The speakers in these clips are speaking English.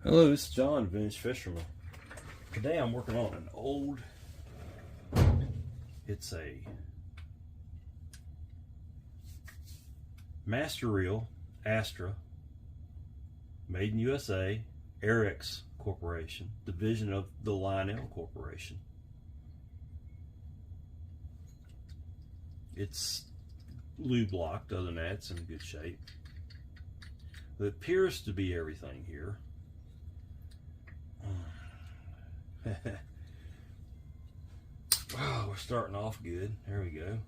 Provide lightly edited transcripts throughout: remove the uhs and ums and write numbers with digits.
Hello, this is John, Vintage Fisherman. Today I'm working on an old, it's a Mastereel Astra, made in USA, Airex Corporation, division of the Lionel Corporation. It's lube locked, other than that it's in good shape. It appears to be everything here. Oh, we're starting off good. There we go.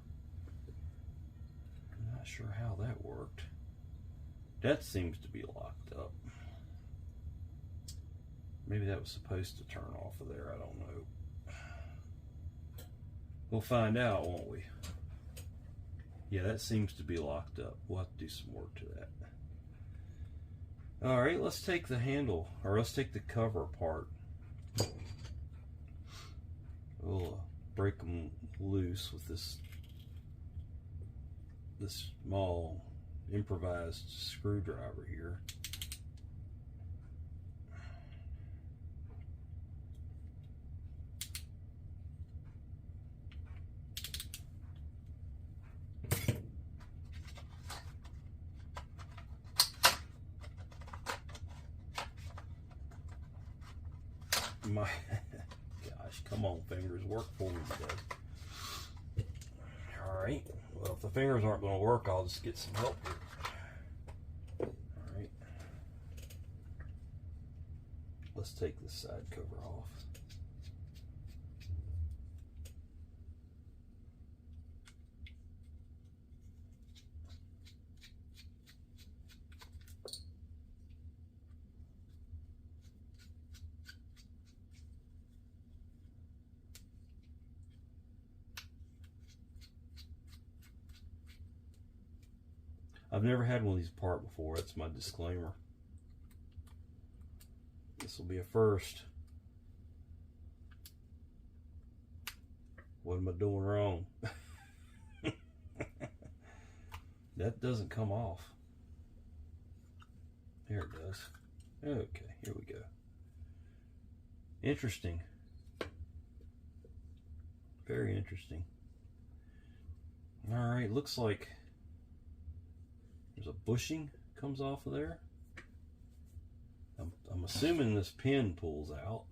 I'm not sure how that worked. That seems to be locked up. Maybe that was supposed to turn off of there. I don't know. We'll find out, won't we? Yeah, that seems to be locked up. We'll have to do some work to that. All right, let's take the handle, or let's take the cover apart. We'll break them loose with this small improvised screwdriver here. My gosh, come on, fingers, work for me today. All right, well, if the fingers aren't going to work, I'll just get some help here. All right, let's take this side cover off. I've never had one of these apart before. That's my disclaimer. This will be a first. What am I doing wrong? That doesn't come off. There it does. Okay, here we go. Interesting. Very interesting. All right, looks like there's a bushing comes off of there. I'm assuming this pin pulls out.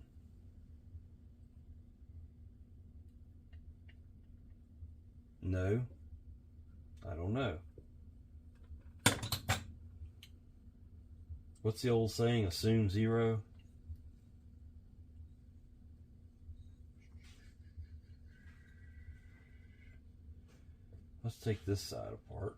No, I don't know. What's the old saying? Assume zero. Let's take this side apart.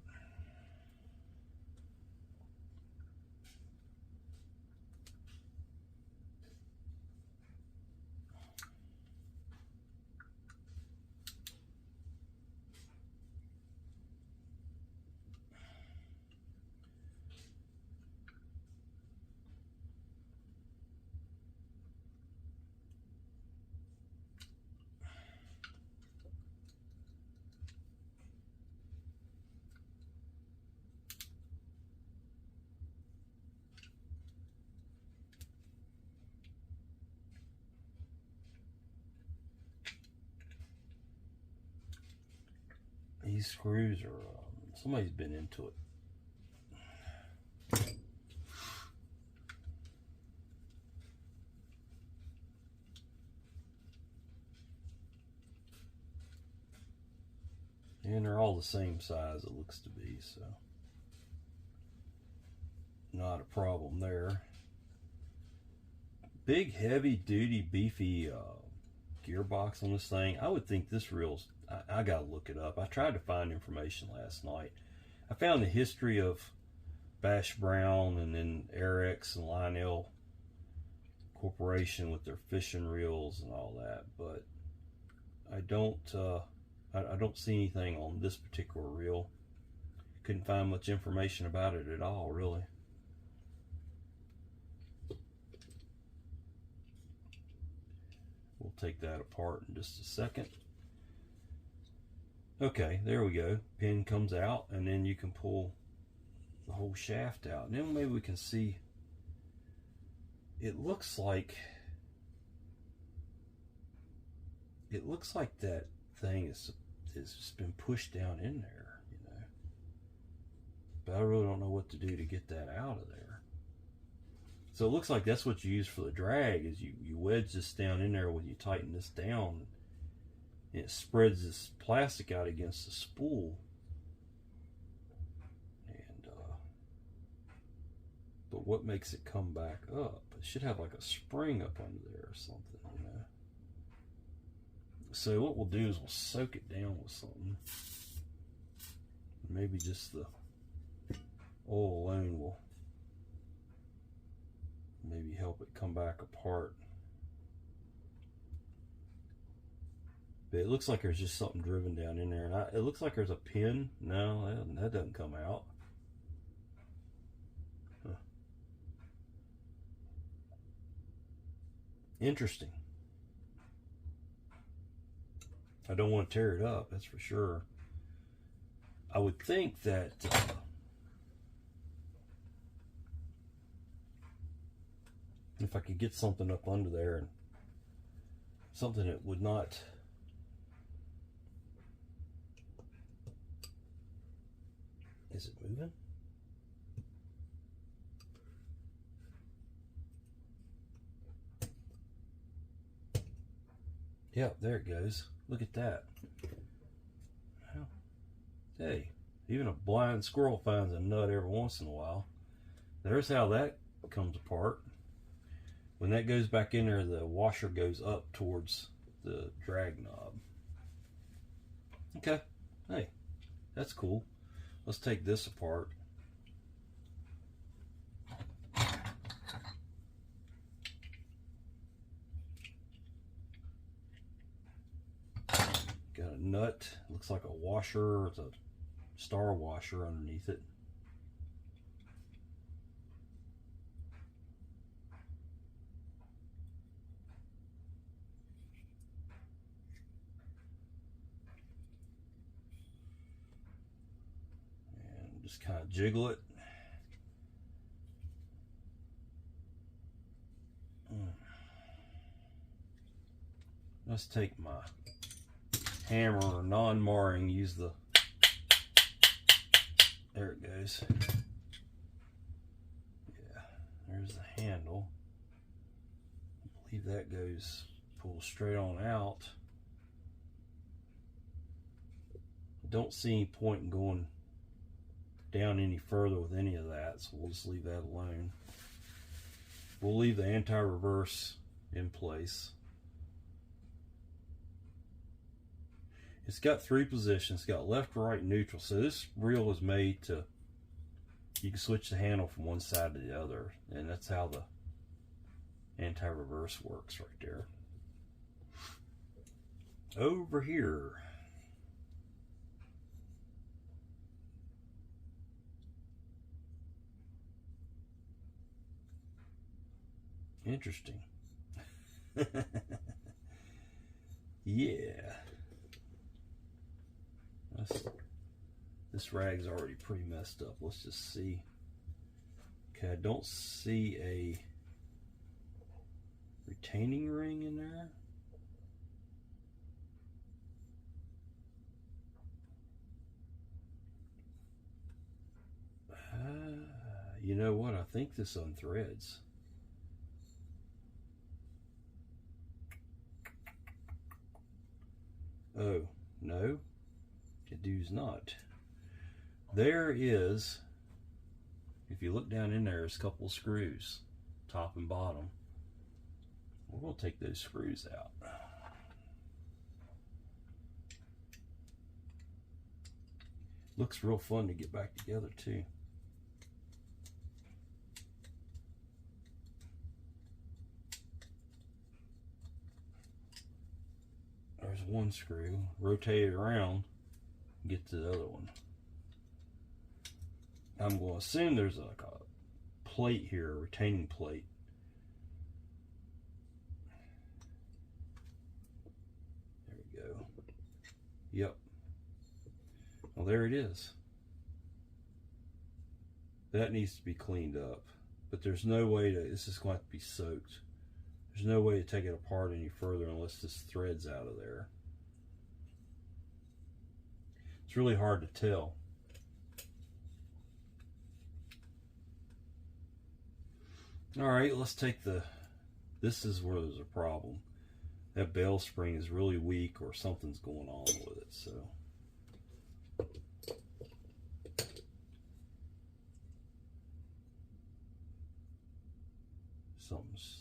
These screws are, somebody's been into it. And they're all the same size, it looks to be, so not a problem there. Big, heavy duty, beefy gearbox on this thing. I would think this reel's, I gotta look it up. I tried to find information last night. I found the history of Bash Brown and then Airex and Lionel Corporation with their fishing reels and all that, but I don't see anything on this particular reel. Couldn't find much information about it at all, really. We'll take that apart in just a second. Okay, there we go. Pin comes out, and then you can pull the whole shaft out. And then maybe we can see it looks like that thing is just been pushed down in there, you know. But I really don't know what to do to get that out of there. So it looks like that's what you use for the drag, is you wedge this down in there when you tighten this down, and it spreads this plastic out against the spool. And but what makes it come back up? It should have like a spring up under there or something, you know. So what we'll do is we'll soak it down with something. Maybe just the oil alone will maybe help it come back apart. But it looks like there's just something driven down in there. And it looks like there's a pin. No, that doesn't come out. Huh. Interesting. I don't want to tear it up, that's for sure. I would think that if I could get something up under there, and something that would not is it moving? Yep, there it goes. Look at that. Well, hey, even a blind squirrel finds a nut every once in a while. There's how that comes apart. When that goes back in there, the washer goes up towards the drag knob. Okay, hey, that's cool. Let's take this apart. Got a nut, looks like a washer. It's a star washer underneath it. And just kind of jiggle it. Let's take my hammer or non-marring, use the, there it goes. Yeah, there's the handle. I believe that goes, pulls straight on out. Don't see any point in going down any further with any of that, so we'll just leave that alone. We'll leave the anti-reverse in place. It's got 3 positions. It's got left, right, neutral. So this reel is made to, you can switch the handle from one side to the other, and that's how the anti-reverse works right there. Over here, interesting. Yeah. This rag's already pretty messed up. Let's just see. Okay, I don't see a retaining ring in there. You know what? I think this unthreads. Oh, no. It does not. There is, if you look down in there, there's a couple of screws, top and bottom. We're going to take those screws out. Looks real fun to get back together too. There's one screw. Rotate it around, get to the other one. I'm going to assume there's like a plate here, a retaining plate. There we go. Yep. Well, there it is. That needs to be cleaned up. but there's no way to, this is going to have to be soaked. There's no way to take it apart any further unless this thread's out of there. It's really hard to tell. All right, let's take the, this is where there's a problem. That bell spring is really weak or something's going on with it, so.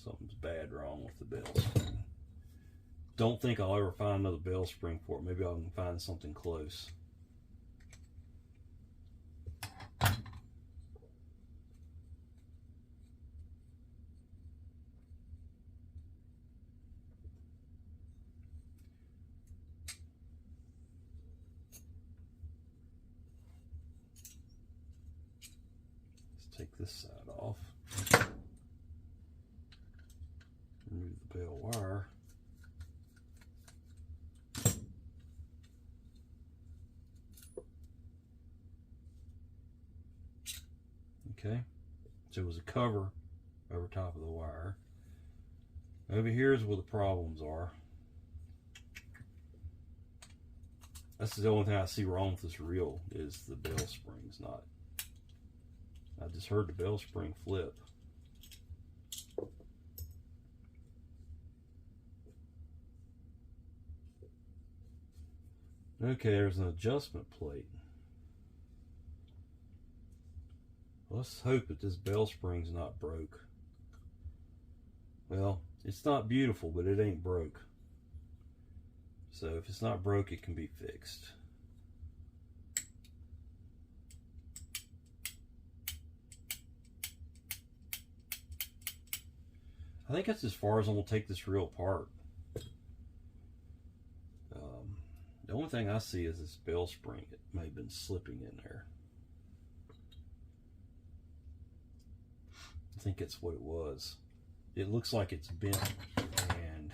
Something's bad wrong with the bell spring. Don't think I'll ever find another bell spring for it. Maybe I can find something close. Let's take this side off. Remove the bell wire. Okay, so it was a cover over top of the wire. Over here is where the problems are. That's the only thing I see wrong with this reel is the bell springs. Not. I just heard the bell spring flip. Okay, there's an adjustment plate. Let's hope that this bell spring's not broke. Well, it's not beautiful, but it ain't broke. So if it's not broke, it can be fixed. I think that's as far as I'm gonna take this reel apart. The only thing I see is this bell spring. It may have been slipping in there. I think it's what it was. It looks like it's bent and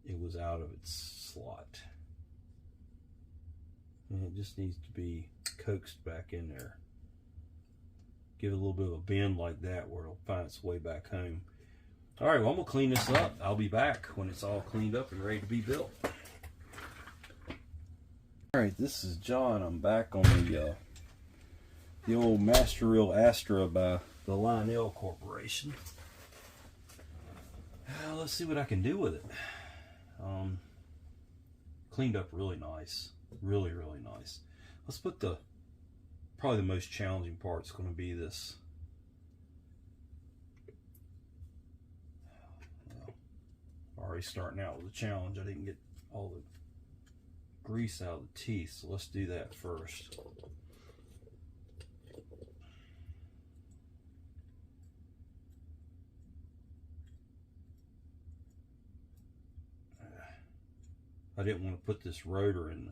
it was out of its slot. And it just needs to be coaxed back in there. Give it a little bit of a bend like that where it'll find its way back home. All right, well, I'm gonna clean this up. I'll be back when it's all cleaned up and ready to be built. All right, this is John. I'm back on the old Mastereel Astra by the Lionel Corporation. Let's see what I can do with it. Cleaned up really nice, really nice. Let's put the, probably the most challenging part is going to be this. Already starting out with a challenge. I didn't get all the grease out of the teeth, so let's do that first. I didn't want to put this rotor in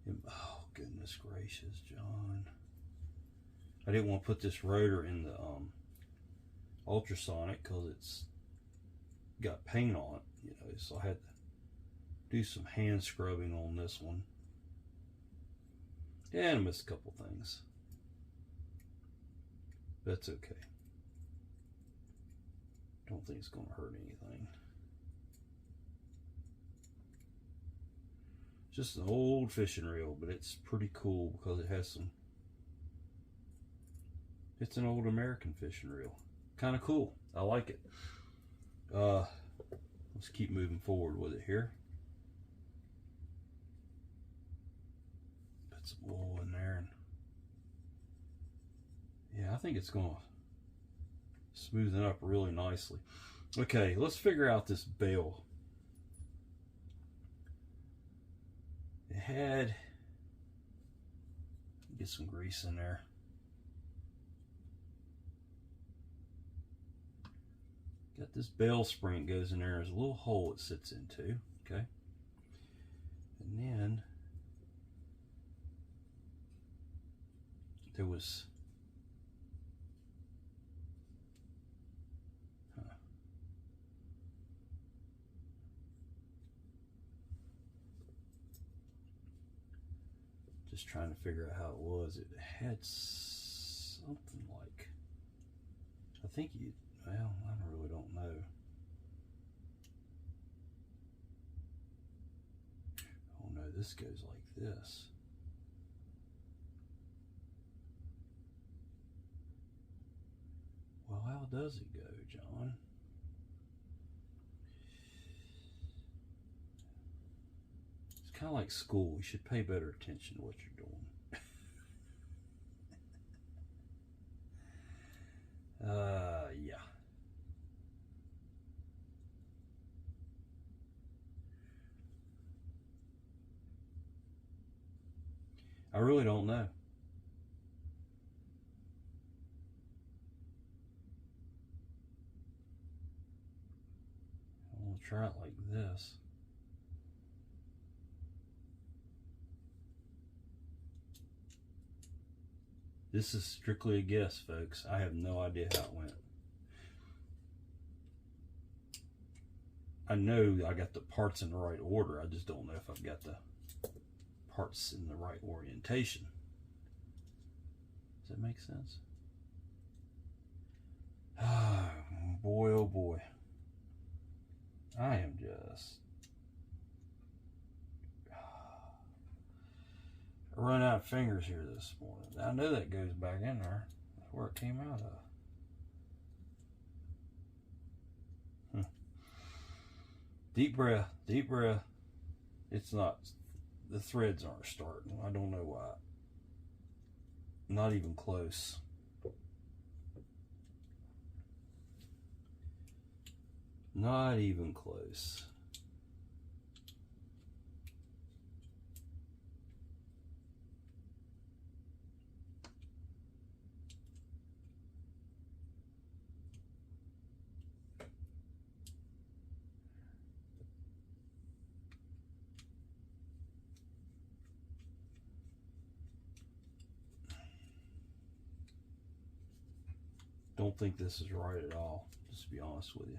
the, oh goodness gracious, John. I didn't want to put this rotor in the ultrasonic because it's got paint on it, you know, so I had to do some hand scrubbing on this one. And I missed a couple things. That's okay. Don't think it's going to hurt anything. Just an old fishing reel, but it's pretty cool because it has some, it's an old American fishing reel. Kind of cool. I like it. Let's keep moving forward with it here. Put some oil in there, and yeah, I think it's going to smoothen it up really nicely. Okay, let's figure out this bell. It had, get some grease in there. Got this bell spring goes in there. There's a little hole it sits into, okay? And then there was, Just trying to figure out how it was. It had something like, I think you, well, I really don't know. Oh no, this goes like this. Well, how does it go, John? It's kind of like school. You should pay better attention to what you're doing. Yeah. I really don't know. I'm gonna try it like this. This is strictly a guess, folks. I have no idea how it went. I know I got the parts in the right order. I just don't know if I've got the parts in the right orientation. Does that make sense? Ah, boy, oh boy. I am just... I run out of fingers here this morning. I know that goes back in there. That's where it came out of. Deep breath, deep breath. It's not, the threads aren't starting. I don't know why. Not even close. Not even close. Don't think this is right at all, just to be honest with you.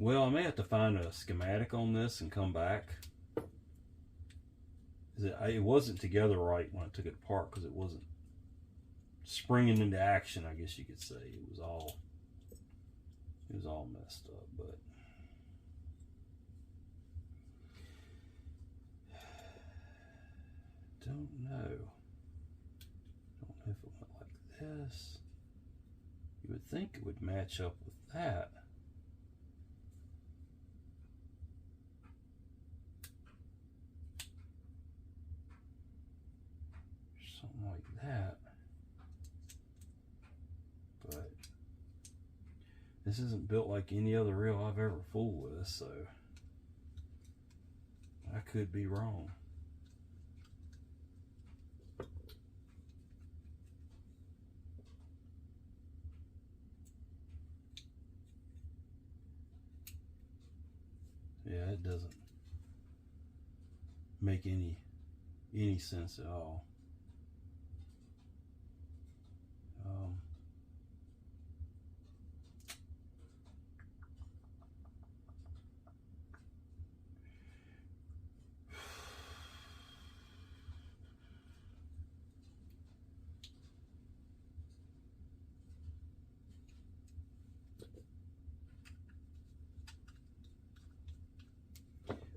Well, I may have to find a schematic on this and come back. It wasn't together right when I took it apart because it wasn't springing into action, I guess you could say. It was all messed up, but don't know. Don't know if it went like this. You would think it would match up with that. Something like that. But this isn't built like any other reel I've ever fooled with, so I could be wrong. Yeah, it doesn't make any sense at all.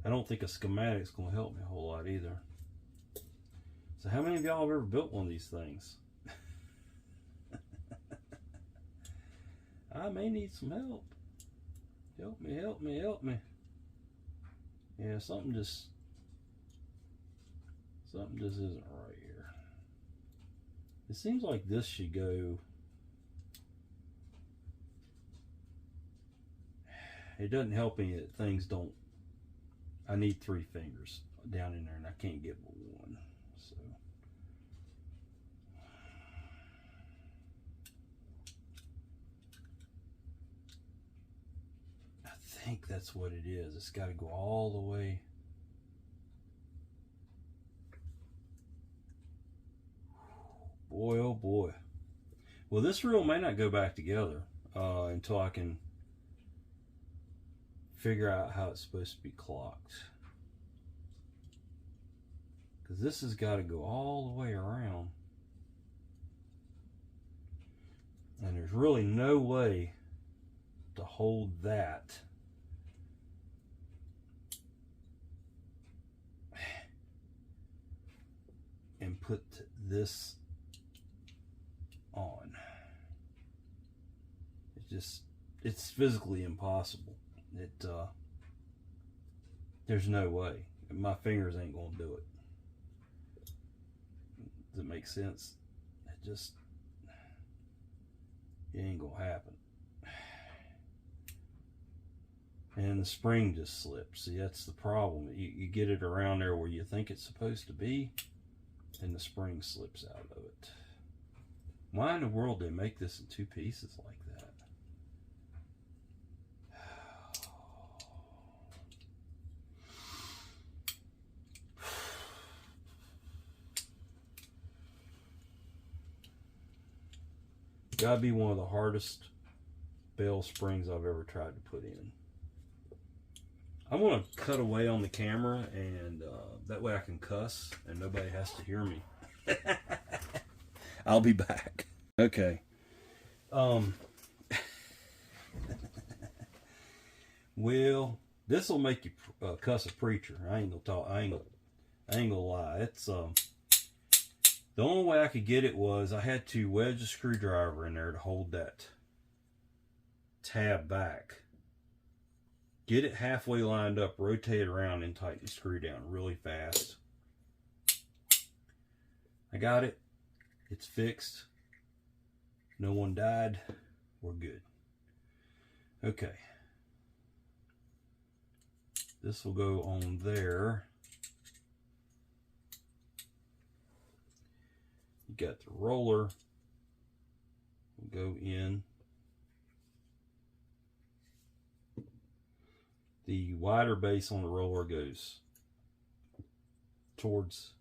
I don't think a schematic's going to help me a whole lot either. So how many of y'all have ever built one of these things? I may need some help. Help me, help me, help me. Yeah, something just isn't right here. It seems like this should go. It doesn't help me that things don't. I need 3 fingers down in there, and I can't get but 1. So I think that's what it is. It's got to go all the way. Boy, oh boy. Well, this reel may not go back together until I can figure out how it's supposed to be clocked. Because this has got to go all the way around. And there's really no way to hold that and put this on. It's physically impossible. There's no way. My fingers ain't gonna do it. Does it make sense? It ain't gonna happen. And the spring just slips. See, that's the problem. You get it around there where you think it's supposed to be, and the spring slips out of it. Why in the world did they make this in 2 pieces like that? Gotta be one of the hardest bell springs I've ever tried to put in. I'm gonna cut away on the camera, and that way I can cuss and nobody has to hear me. I'll be back. Okay. Well, this will make you cuss a preacher. I ain't gonna talk. I ain't gonna lie. It's the only way I could get it was I had to wedge a screwdriver in there to hold that tab back. Get it halfway lined up, rotate it around, and tighten the screw down really fast. I got it. It's fixed. No one died. We're good. Okay. This will go on there. You got the roller. Will go in. The wider base on the roller goes towards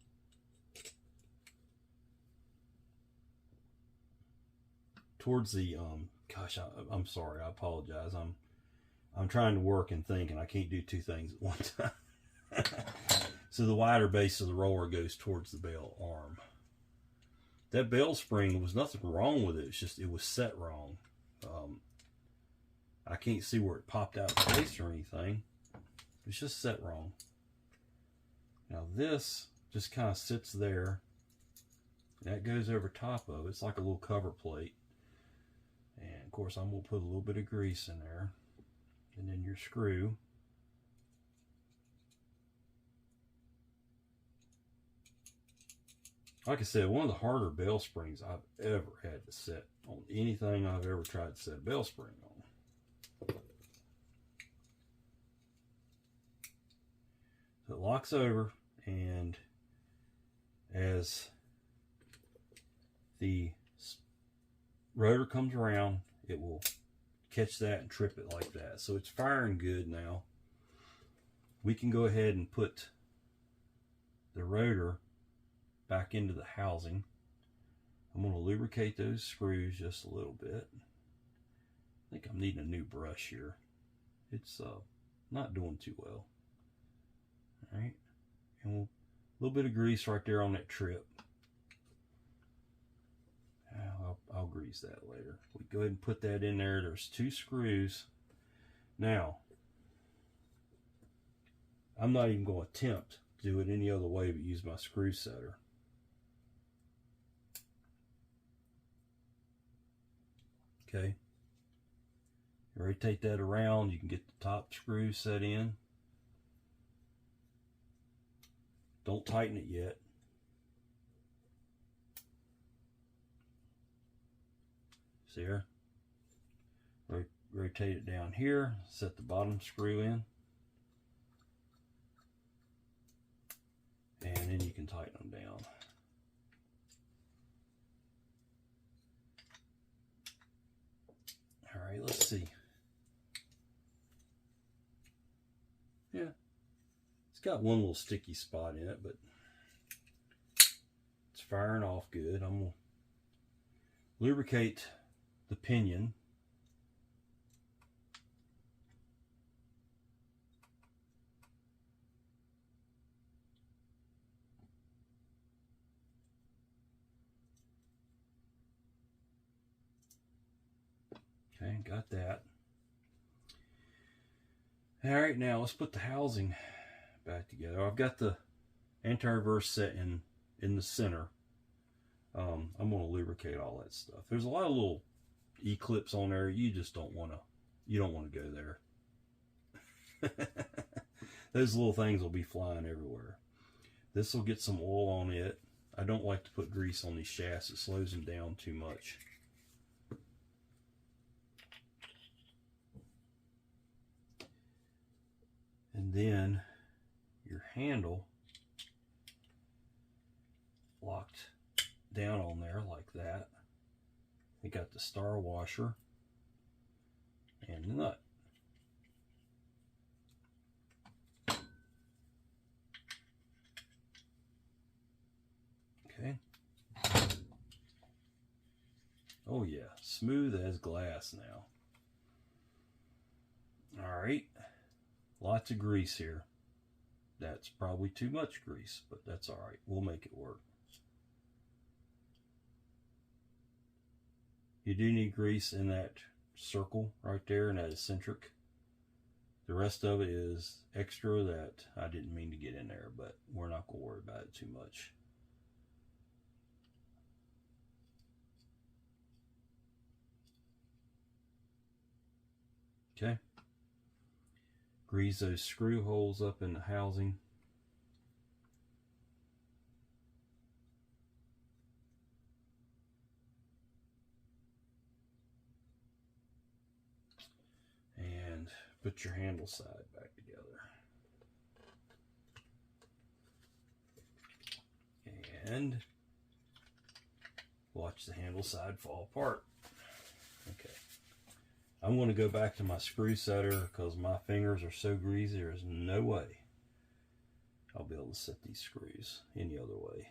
the gosh, I'm sorry, I apologize. I'm trying to work and think, and I can't do 2 things at one time. So the wider base of the roller goes towards the bell arm. That bell spring, was nothing wrong with it. It's just it was set wrong. I can't see where it popped out of place or anything. It's just set wrong. Now this just kind of sits there. That goes over top of it. It's like a little cover plate. And of course I'm going to put a little bit of grease in there. And then your screw. Like I said, one of the harder bell springs I've ever had to set on anything I've ever tried to set a bell spring on. So it locks over, and as the rotor comes around, it will catch that and trip it like that. So it's firing good now. We can go ahead and put the rotor back into the housing. I'm going to lubricate those screws just a little bit. I think I'm needing a new brush here. It's not doing too well. All right, and a little bit of grease right there on that trip. I'll grease that later. We go ahead and put that in there. There's 2 screws. Now, I'm not even going to attempt to do it any other way but use my screw setter. Okay, rotate that around. You can get the top screw set in. Don't tighten it yet. See here? Rotate it down here, set the bottom screw in, and then you can tighten them down. All right, let's see. Yeah, it's got one little sticky spot in it, but it's firing off good. I'm gonna lubricate the pinion. Okay, got that. All right, now let's put the housing back together. I've got the anti-reverse set in the center. I'm going to lubricate all that stuff. There's a lot of little E-clips on there. You just don't want to. You don't want to go there. Those little things will be flying everywhere. This will get some oil on it. I don't like to put grease on these shafts. It slows them down too much. And then your handle locked down on there like that. We got the star washer and the nut. Okay. Oh yeah, smooth as glass now. All right. Lots of grease here. That's probably too much grease, but that's all right. We'll make it work. You do need grease in that circle right there, in that eccentric. The rest of it is extra that I didn't mean to get in there, but we're not going to worry about it too much. Okay. Grease those screw holes up in the housing. And put your handle side back together. And watch the handle side fall apart. Okay. I'm going to go back to my screw setter because my fingers are so greasy, there's no way I'll be able to set these screws any other way.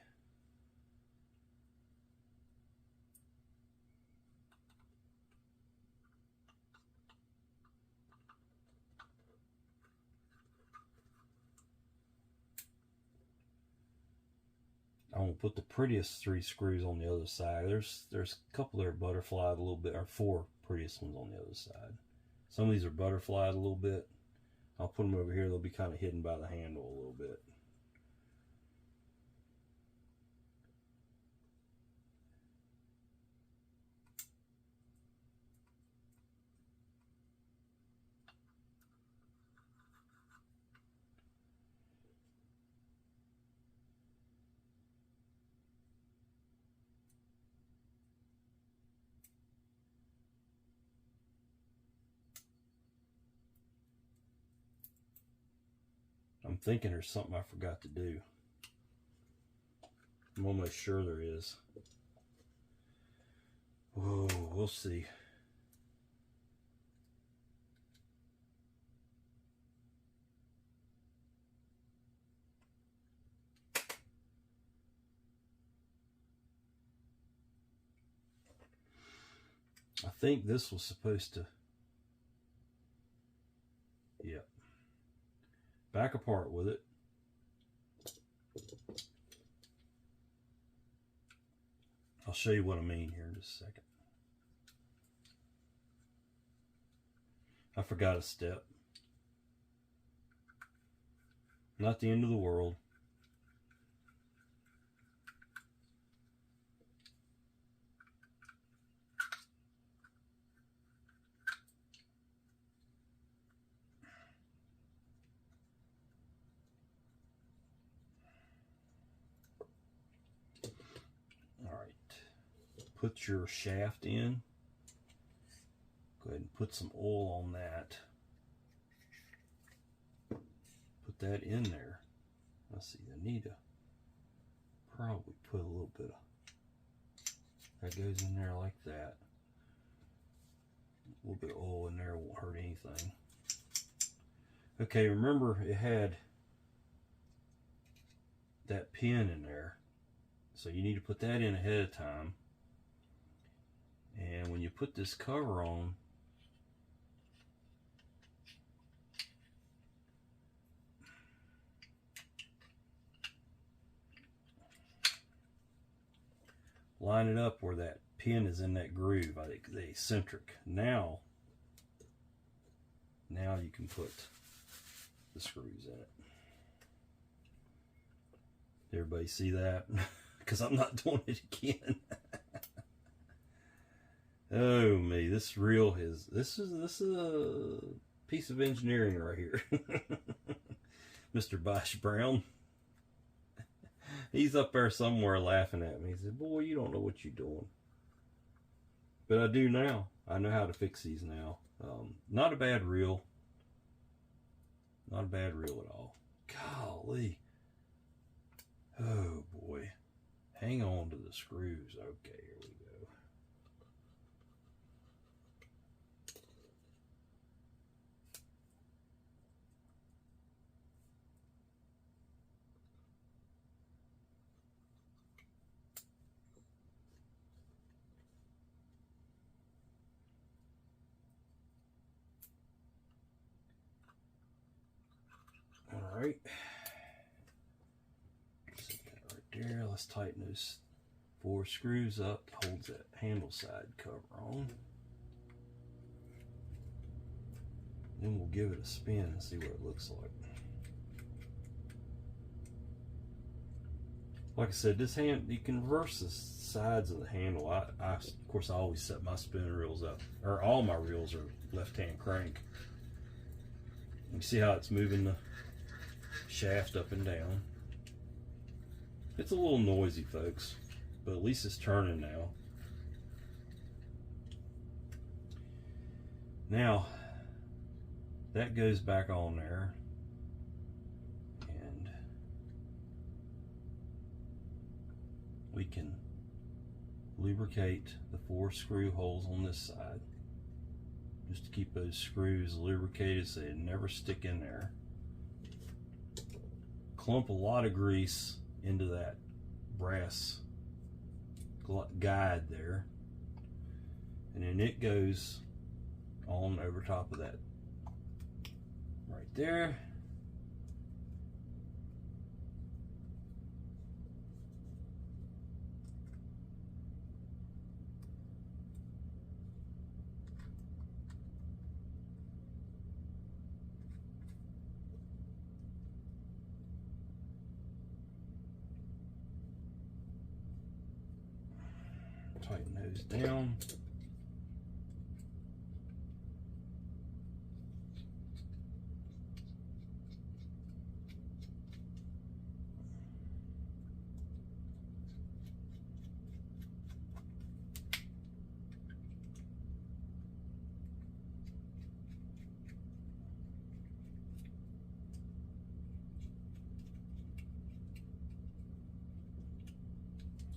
I'm going to put the prettiest 3 screws on the other side. There's a couple that are butterflied a little bit, or 4 prettiest ones on the other side. Some of these are butterflied a little bit. I'll put them over here. They'll be kind of hidden by the handle a little bit. I'm thinking there's something I forgot to do. I'm almost sure there is. Whoa, we'll see. I think this was supposed to, yeah, back apart with it. I'll show you what I mean here in just a second. I forgot a step. Not the end of the world. put your shaft in, go ahead and put some oil on that. Put that in there. Let's see, I need to probably put a little bit of, that goes in there like that. A little bit of oil in there won't hurt anything. Okay, remember it had that pin in there, so you need to put that in ahead of time. And when you put this cover on, line it up where that pin is in that groove, the eccentric. Now you can put the screws in it. Everybody see that? Because I'm not doing it again. Oh me, this reel is this is a piece of engineering right here. Mr. Bosch Brown. He's up there somewhere laughing at me. He said, boy, you don't know what you're doing. But I do now. I know how to fix these now. Not a bad reel. Not a bad reel at all. Golly. Oh boy. Hang on to the screws. Okay, here we go. All right. Set that right there. Let's tighten those 4 screws up. Holds that handle side cover on. Then we'll give it a spin and see what it looks like. Like I said, this hand, you can reverse the sides of the handle. Of course, I always set my spinning reels up, or all my reels are left-hand crank. You see how it's moving the shaft up and down. It's a little noisy, folks, but at least it's turning now. Now, that goes back on there. And we can lubricate the 4 screw holes on this side, just to keep those screws lubricated so they never stick in there. Clump a lot of grease into that brass guide there, and then it goes on over top of that right there. Tighten those down.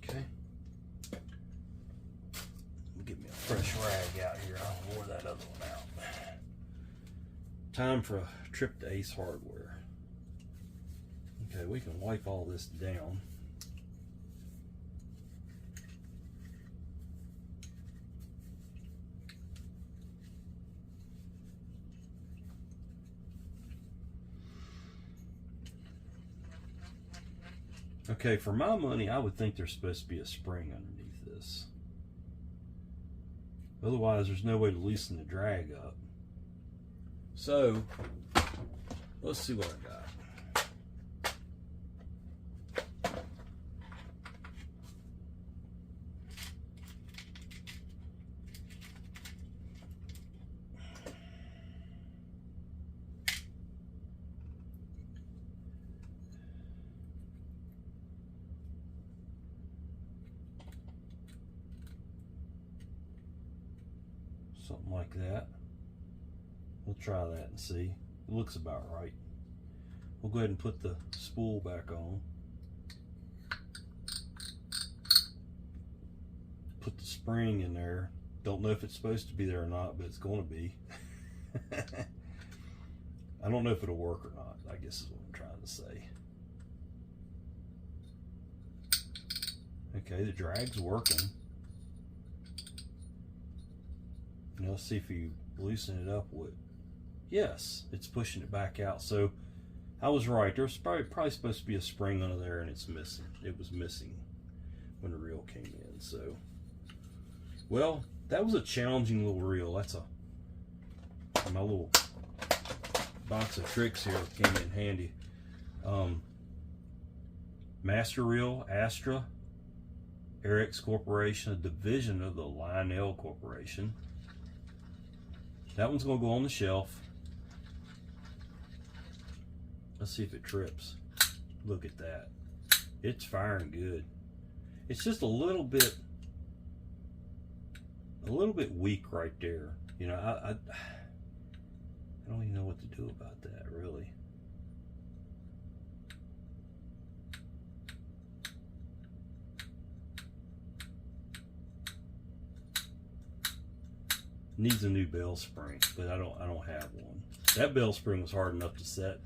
Okay. Get me a fresh rag out here. I'll wore that other one out. Time for a trip to Ace Hardware. Okay, we can wipe all this down. Okay, for my money, I would think there's supposed to be a spring underneath this. Otherwise, there's no way to loosen the drag up. So, let's see what I got. Something like that. We'll try that and see. It looks about right. We'll go ahead and put the spool back on. Put the spring in there. Don't know if it's supposed to be there or not, but it's going to be. I don't know if it'll work or not, I guess is what I'm trying to say. Okay, the drag's working. Now let's see if you loosen it up with. Yes, it's pushing it back out. So I was right. There's probably supposed to be a spring under there, and it's missing. It was missing when the reel came in. So, well, that was a challenging little reel. That's my little box of tricks here came in handy. Mastereel Astra, Airex Corporation, a division of the Lionel Corporation. That one's going to go on the shelf. Let's see if it trips. Look at that. It's firing good. It's just a little bit weak right there. You know, I don't even know what to do about that, really. Needs a new bell spring, but I don't have one. That bell spring was hard enough to set.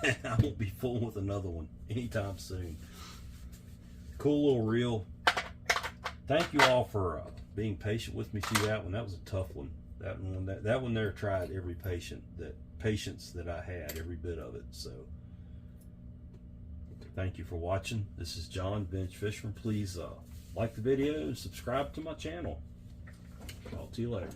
I won't be fooling with another one anytime soon. Cool little reel. Thank you all for being patient with me through that one. That was a tough one. That one there tried every patience that I had, every bit of it. So thank you for watching. This is John, Bench Fisherman. Please like the video and subscribe to my channel. Talk to you later.